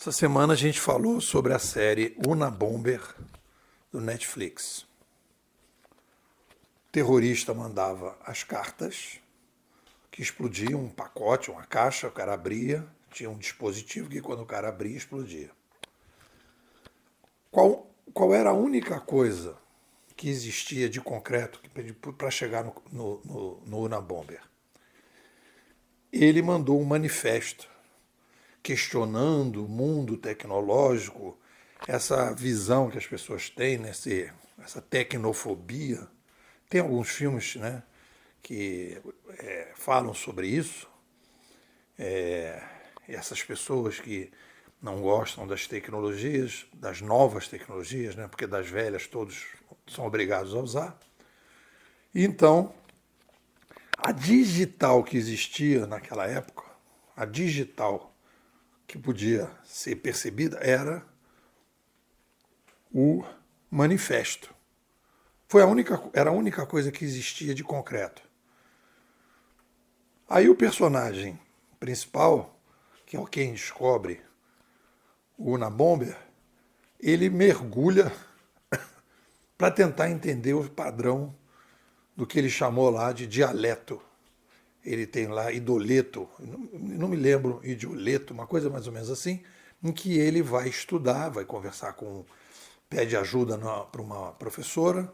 Essa semana a gente falou sobre a série Unabomber do Netflix. O terrorista mandava as cartas que explodiam, um pacote, uma caixa, o cara abria, tinha um dispositivo que quando o cara abria, explodia. Qual era a única coisa que existia de concreto para chegar no Unabomber? Ele mandou um manifesto questionando o mundo tecnológico, essa visão que as pessoas têm, essa tecnofobia. Tem alguns filmes, né, que falam sobre isso. Essas pessoas que não gostam das tecnologias, das novas tecnologias, né, porque das velhas todos são obrigados a usar. E então, a digital que existia naquela época, a digital que podia ser percebida era o manifesto. Era a única coisa que existia de concreto. Aí o personagem principal, que é quem descobre o Unabomber, ele mergulha para tentar entender o padrão do que ele chamou lá de dialeto. Ele tem lá idoleto, não me lembro, idioleto, uma coisa mais ou menos assim, em que ele vai estudar, vai conversar pede ajuda para uma professora,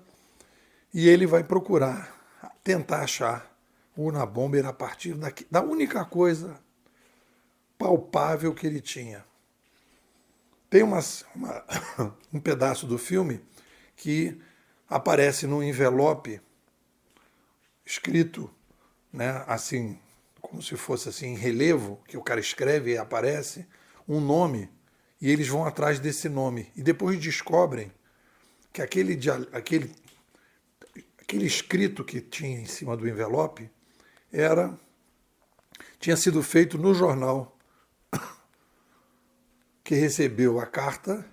e ele vai procurar, tentar achar o Unabomber a partir da única coisa palpável que ele tinha. Tem um pedaço do filme que aparece num envelope escrito, né, assim, como se fosse assim, em relevo, que o cara escreve e aparece um nome, e eles vão atrás desse nome. E depois descobrem que aquele escrito que tinha em cima do envelope tinha sido feito no jornal que recebeu a carta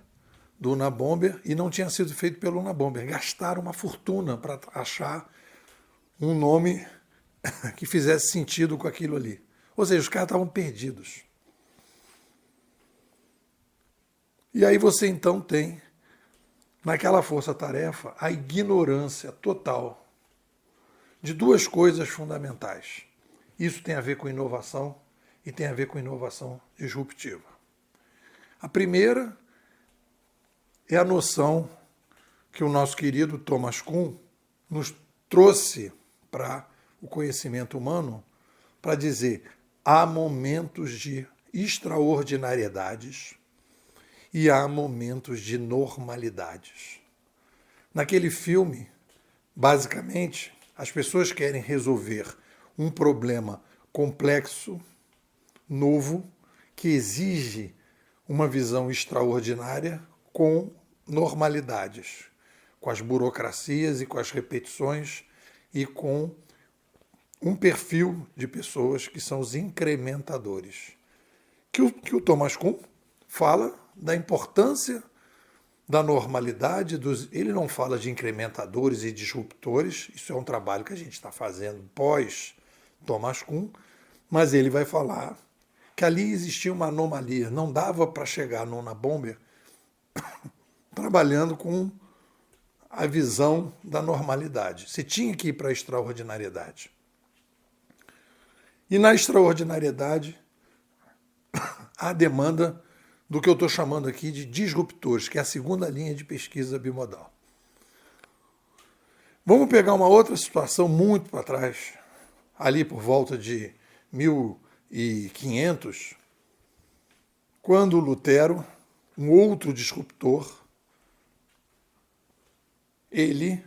do Unabomber e não tinha sido feito pelo Unabomber. Gastaram uma fortuna para achar um nome que fizesse sentido com aquilo ali. Ou seja, os caras estavam perdidos. E aí você então tem, naquela força-tarefa, a ignorância total de duas coisas fundamentais. Isso tem a ver com inovação e tem a ver com inovação disruptiva. A primeira é a noção que o nosso querido Thomas Kuhn nos trouxe para o conhecimento humano para dizer: há momentos de extraordinariedades e há momentos de normalidades. Naquele filme, basicamente, as pessoas querem resolver um problema complexo, novo, que exige uma visão extraordinária com normalidades, com as burocracias e com as repetições e com um perfil de pessoas que são os incrementadores. Que o Thomas Kuhn fala da importância da normalidade, ele não fala de incrementadores e disruptores, isso é um trabalho que a gente está fazendo pós Thomas Kuhn, mas ele vai falar que ali existia uma anomalia, não dava para chegar no Unabomber trabalhando com a visão da normalidade. Você tinha que ir para a extraordinariedade. E na extraordinariedade, há demanda do que eu estou chamando aqui de disruptores, que é a segunda linha de pesquisa bimodal. Vamos pegar uma outra situação muito para trás, ali por volta de 1500, quando Lutero, um outro disruptor, ele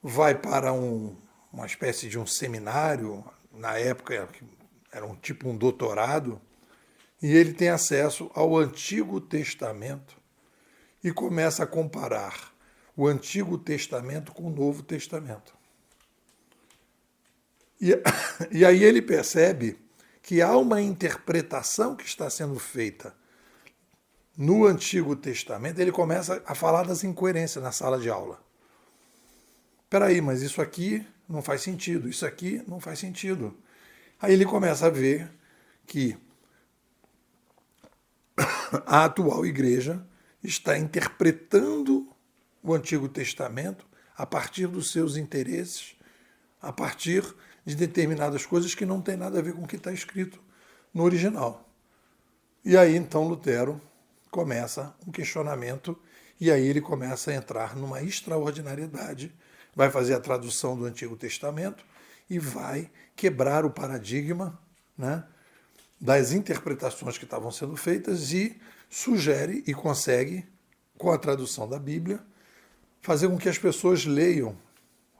vai para uma espécie de um seminário, na época era tipo um doutorado, e ele tem acesso ao Antigo Testamento e começa a comparar o Antigo Testamento com o Novo Testamento. E aí ele percebe que há uma interpretação que está sendo feita no Antigo Testamento. Ele começa a falar das incoerências na sala de aula. Espera aí, mas isso aqui não faz sentido, isso aqui não faz sentido. Aí ele começa a ver que a atual igreja está interpretando o Antigo Testamento a partir dos seus interesses, a partir de determinadas coisas que não tem nada a ver com o que está escrito no original. E aí então Lutero começa um questionamento e aí ele começa a entrar numa extraordinariedade, vai fazer a tradução do Antigo Testamento e vai quebrar o paradigma, né, das interpretações que estavam sendo feitas e sugere e consegue, com a tradução da Bíblia, fazer com que as pessoas leiam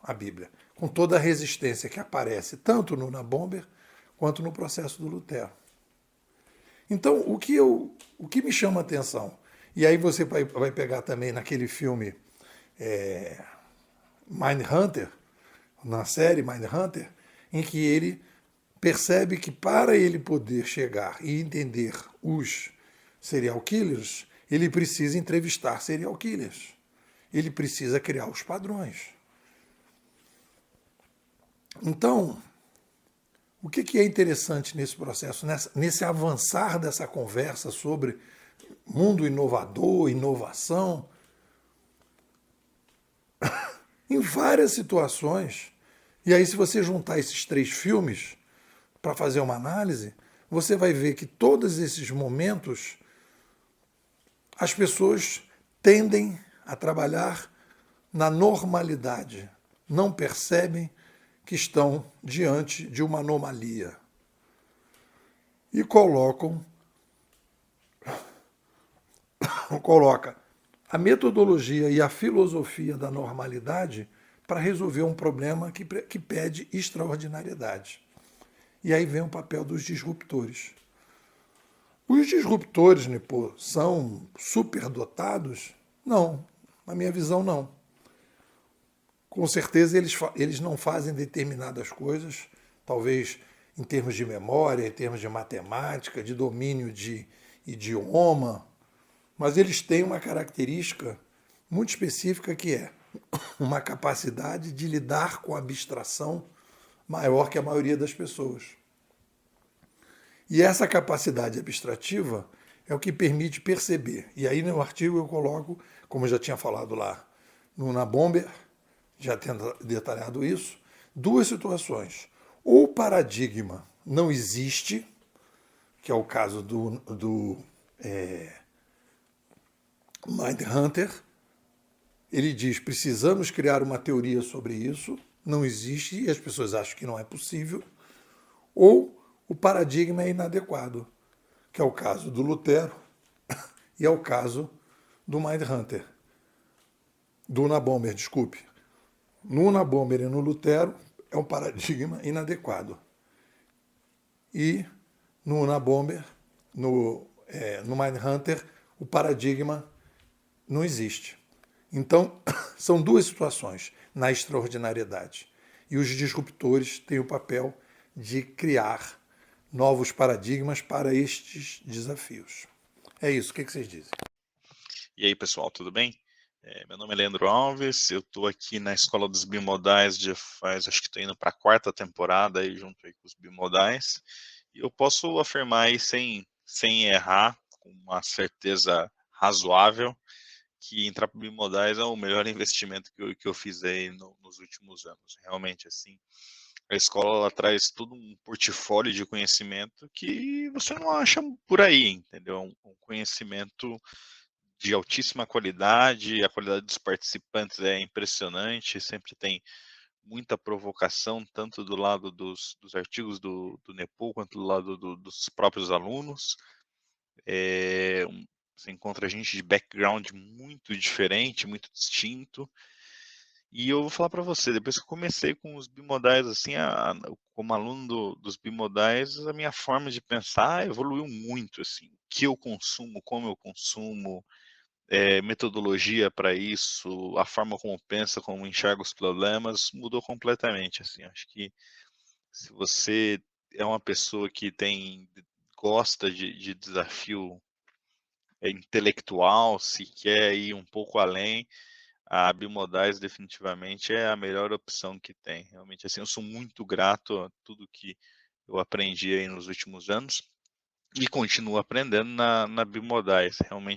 a Bíblia, com toda a resistência que aparece tanto no Unabomber quanto no processo do Lutero. Então, o que me chama a atenção, e aí você vai pegar também naquele filme Mindhunter, na série Mindhunter, em que ele percebe que para ele poder chegar e entender os serial killers, ele precisa entrevistar serial killers. Ele precisa criar os padrões. Então, o que é interessante nesse processo, nesse avançar dessa conversa sobre mundo inovador, inovação, em várias situações, e aí se você juntar esses três filmes para fazer uma análise, você vai ver que todos esses momentos as pessoas tendem a trabalhar na normalidade, não percebem que estão diante de uma anomalia e coloca a metodologia e a filosofia da normalidade para resolver um problema que pede extraordinariedade. E aí vem o papel dos disruptores. Os disruptores, Nipô, são superdotados? Não, na minha visão, não. Com certeza eles não fazem determinadas coisas, talvez em termos de memória, em termos de matemática, de domínio de idioma, mas eles têm uma característica muito específica que é uma capacidade de lidar com a abstração maior que a maioria das pessoas. E essa capacidade abstrativa é o que permite perceber. E aí no artigo eu coloco, como eu já tinha falado lá no Unabomber, já tendo detalhado isso, duas situações. Ou o paradigma não existe, que é o caso do Mindhunter, ele diz: precisamos criar uma teoria sobre isso, não existe e as pessoas acham que não é possível, ou o paradigma é inadequado, que é o caso do Lutero e é o caso do Mindhunter, do Unabomber, desculpe. No Unabomber e no Lutero é um paradigma inadequado. E no Unabomber, no Mindhunter, o paradigma não existe. Então, são duas situações na extraordinariedade. E os disruptores têm o papel de criar novos paradigmas para estes desafios. É isso, o que vocês dizem? E aí, pessoal, tudo bem? Meu nome é Leandro Alves, eu estou aqui na Escola dos Bimodais acho que estou indo para a quarta temporada aí, junto aí com os bimodais, e eu posso afirmar aí sem errar, com uma certeza razoável, que entrar para bimodais é o melhor investimento que eu fiz aí nos últimos anos. Realmente, assim, a escola ela traz todo um portfólio de conhecimento que você não acha por aí, entendeu? Um conhecimento de altíssima qualidade, a qualidade dos participantes é impressionante, sempre tem muita provocação, tanto do lado dos artigos do NEPO, quanto do lado dos próprios alunos. Você encontra gente de background muito diferente, muito distinto. E eu vou falar para você, depois que eu comecei com os bimodais, assim, como aluno dos bimodais, a minha forma de pensar evoluiu muito, assim, o que eu consumo, como eu consumo, metodologia para isso, a forma como pensa, como enxerga os problemas, mudou completamente, assim. Acho que se você é uma pessoa que gosta de desafio intelectual, se quer ir um pouco além, a Bimodais definitivamente é a melhor opção que tem. Realmente, assim, eu sou muito grato a tudo que eu aprendi aí nos últimos anos. e continuo aprendendo na Bimodais. Realmente